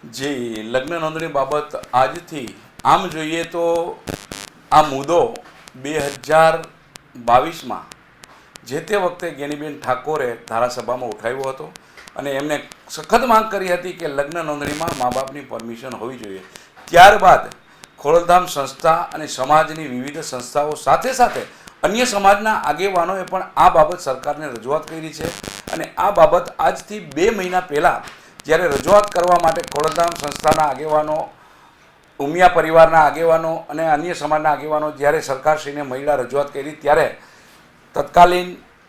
જી, લગ્ન નોંધણી બાબત આજથી આમ જોઈએ તો આ મુદ્દો 2022માં જે તે વખતે જ્ઞાનીબેન ઠાકોરે ધારાસભામાં ઉઠાવ્યો હતો અને એમને સખત માંગ કરી હતી કે લગ્ન નોંધણીમાં મા બાપની પરમિશન હોવી જોઈએ. ત્યારબાદ ખોડલધામ સંસ્થા અને સમાજની વિવિધ સંસ્થાઓ સાથે સાથે અન્ય સમાજના આગેવાનોએ પણ આ બાબત સરકારને રજૂઆત કરી છે અને આ બાબત આજથી 2 મહિના પહેલાં જ્યારે રજૂઆત કરવા માટે ખોડલધામ સંસ્થાના આગેવાનો, ઉમિયા પરિવારના આગેવાનો અને અન્ય સમાજના આગેવાનો જ્યારે સરકારશ્રીને મહિલા રજૂઆત કરી ત્યારે તત્કાલીન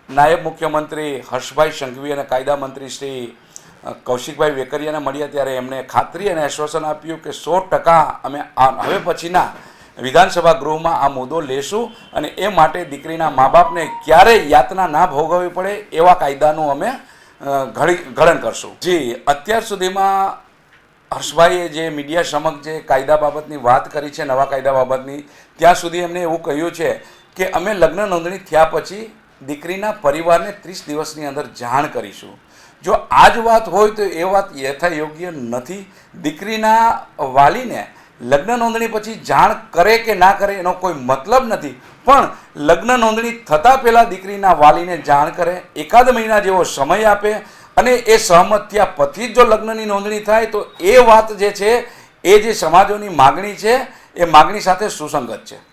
નાયબ મુખ્યમંત્રી હર્ષભાઈ સંઘવી અને કાયદા મંત્રી શ્રી કૌશિકભાઈ વેકરિયાને મળ્યા ત્યારે એમણે ખાતરી અને આશ્વાસન આપ્યું કે 100% અમે હવે પછીના વિધાનસભા ગૃહમાં આ મુદ્દો લેશું અને એ માટે દીકરીના મા બાપને ક્યારેય યાતના ના ભોગવવી પડે એવા કાયદાનું અમે ઘડન કરશું. જી, અત્યાર સુધીમાં હર્ષભાઈએ જે મીડિયા સમક્ષ જે કાયદા બાબતની વાત કરી છે, નવા કાયદા બાબતની, ત્યાં સુધી એમને એવું કહ્યું છે કે અમે લગ્ન નોંધણી થયા પછી દીકરીના પરિવારને 30 દિવસની અંદર જાણ કરીશું. જો આ જ વાત હોય તો એ વાત યથાયોગ્ય નથી. દીકરીના વાલીને લગ્ન નોંધણી પછી જાણ કરે કે ના કરે એનો કોઈ મતલબ નથી, પણ લગ્ન નોંધણી થતાં પહેલાં દીકરીના વાલીને જાણ કરે, એકાદ મહિના જેવો સમય આપે અને એ સહમત થયા પછી જો લગ્નની નોંધણી થાય તો એ વાત જે છે એ જે સમાજોની માગણી છે એ માગણી સાથે સુસંગત છે.